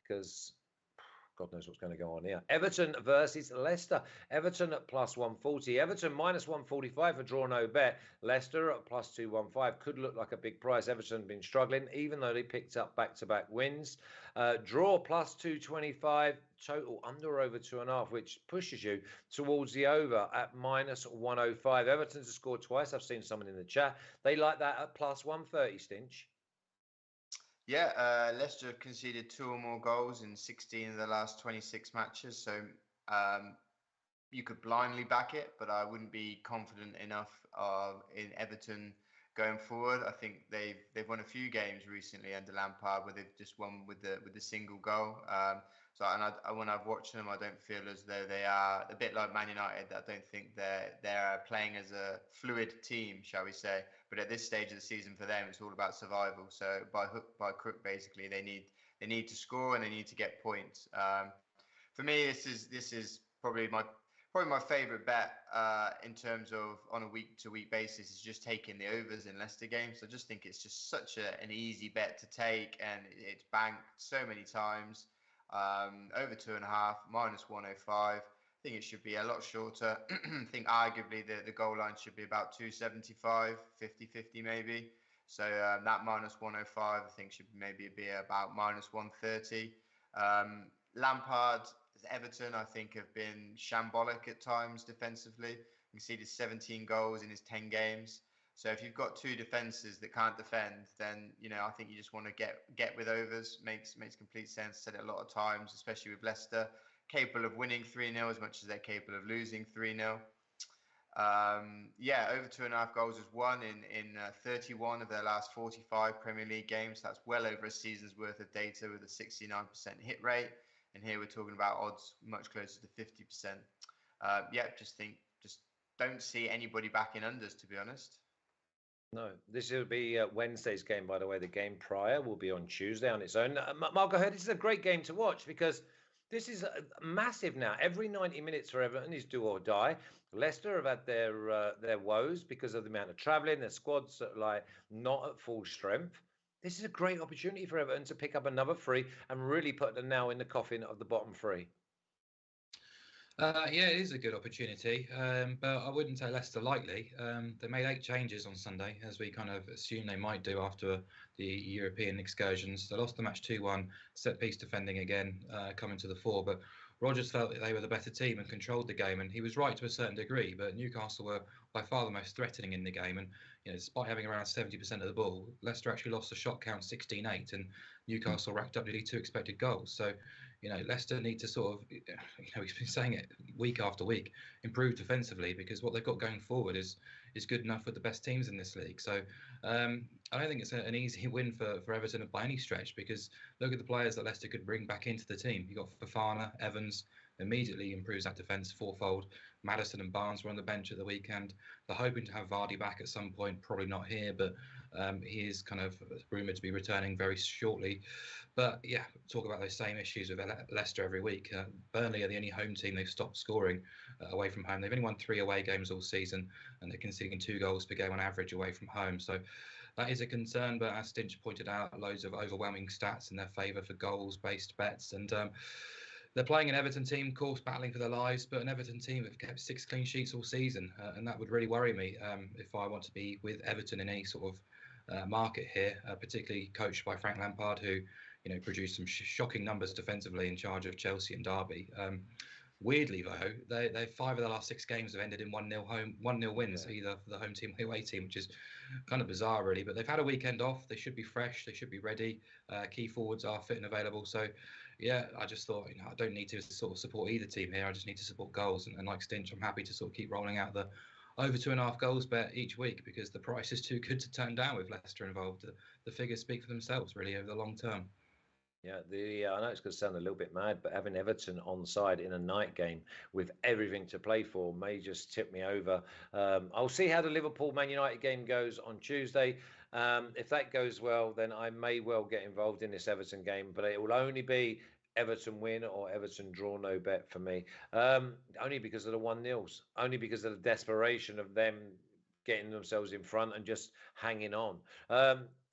because God knows what's going to go on here. Everton versus Leicester. Everton at plus 140. Everton minus 145 for draw no bet. Leicester at plus 215. Could look like a big price. Everton been struggling, even though they picked up back-to-back wins. Draw plus 225. Total under over 2.5, which pushes you towards the over at minus 105. Everton's scored twice. I've seen someone in the chat. They like that at plus 130, Stinch. Yeah, Leicester have conceded 2 or more goals in 16 of the last 26 matches. So you could blindly back it, but I wouldn't be confident enough in Everton going forward. I think they've won a few games recently under Lampard where they've just won with the single goal. When I've watched them, I don't feel as though they are a bit like Man United. I don't think they're playing as a fluid team, shall we say. But at this stage of the season for them, it's all about survival. So by hook by crook, basically, they need to score and they need to get points. For me, this is probably my favourite bet in terms of on a week-to-week basis is just taking the overs in Leicester games. I just think it's just such an easy bet to take, and it's banked so many times. Over 2.5, minus 105. I think it should be a lot shorter. I think arguably the goal line should be about 275, 50-50 maybe. So that minus 105, I think should maybe be about minus 130. Lampard, Everton, I think, have been shambolic at times defensively. Conceded 17 goals in his 10 games. So if you've got two defences that can't defend, then I think you just want to get with overs. Makes complete sense. Said it a lot of times, especially with Leicester, capable of winning 3-0 as much as they're capable of losing 3-0. Over 2.5 goals is won in 31 of their last 45 Premier League games. That's well over a season's worth of data with a 69% hit rate. And here we're talking about odds much closer to 50%. Just don't see anybody backing unders, to be honest. No, this will be Wednesday's game, by the way. The game prior will be on Tuesday on its own. Mark, go ahead. This is a great game to watch because this is massive now. Every 90 minutes for Everton is do or die. Leicester have had their woes because of the amount of travelling. Their squad's not at full strength. This is a great opportunity for Everton to pick up another three and really put the nail in the coffin of the bottom three. It is a good opportunity, but I wouldn't say Leicester lightly. They made 8 changes on Sunday, as we kind of assumed they might do after the European excursions. They lost the match 2-1, set-piece defending again, coming to the fore, but Rodgers felt that they were the better team and controlled the game, and he was right to a certain degree, but Newcastle were by far the most threatening in the game, and despite having around 70% of the ball, Leicester actually lost the shot count 16-8, and Newcastle racked up nearly 2 expected goals. So, Leicester need to sort of, we've been saying it week after week, improve defensively, because what they've got going forward is good enough with the best teams in this league. So I don't think it's an easy win for Everton by any stretch, because look at the players that Leicester could bring back into the team. You've got Fofana, Evans, immediately improves that defence fourfold. Maddison and Barnes were on the bench at the weekend. They're hoping to have Vardy back at some point, probably not here, but he is kind of rumoured to be returning very shortly. But yeah, talk about those same issues with Leicester every week. Burnley are the only home team they've stopped scoring away from home. They've only won 3 away games all season, and they're conceding 2 goals per game on average away from home. So that is a concern, but as Stinch pointed out, loads of overwhelming stats in their favour for goals-based bets. And they're playing an Everton team, of course, battling for their lives, but an Everton team that have kept 6 clean sheets all season. And that would really worry me if I want to be with Everton in any sort of market here, particularly coached by Frank Lampard, who produced some shocking numbers defensively in charge of Chelsea and Derby. Weirdly, though, they 5 of the last 6 games have ended in 1-0 wins, either for the home team or the away team, which is kind of bizarre, really. But they've had a weekend off. They should be fresh. They should be ready. Key forwards are fit and available. So, yeah, I just thought, I don't need to sort of support either team here. I just need to support goals. And like Stinch, I'm happy to sort of keep rolling out the over 2.5 goals bet each week, because the price is too good to turn down with Leicester involved. The figures speak for themselves, really, over the long term. Yeah, I know it's going to sound a little bit mad, but having Everton on side in a night game with everything to play for may just tip me over. I'll see how the Liverpool-Man United game goes on Tuesday. If that goes well, then I may well get involved in this Everton game, but it will only be Everton win or Everton draw no bet for me. Only because of the 1-0s, only because of the desperation of them getting themselves in front and just hanging on.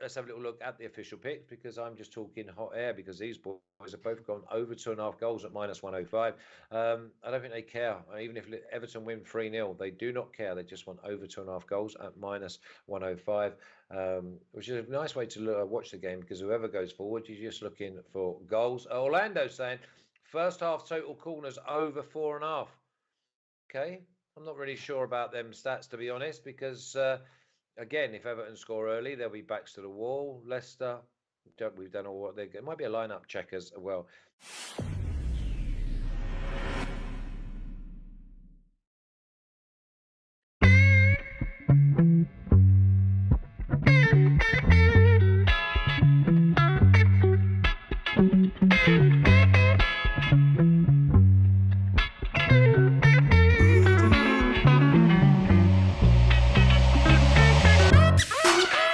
Let's have a little look at the official picks, because I'm just talking hot air, because these boys have both gone over 2.5 goals at -105. I don't think they care. Even if Everton win 3-0, they do not care. They just want over 2.5 goals at -105, which is a nice way to watch the game, because whoever goes forward, you're just looking for goals. Orlando saying first half total corners over 4.5. Okay, I'm not really sure about them stats, to be honest, because again, if Everton score early, they'll be backs to the wall. Leicester, we've done all what they. It might be a lineup check as well.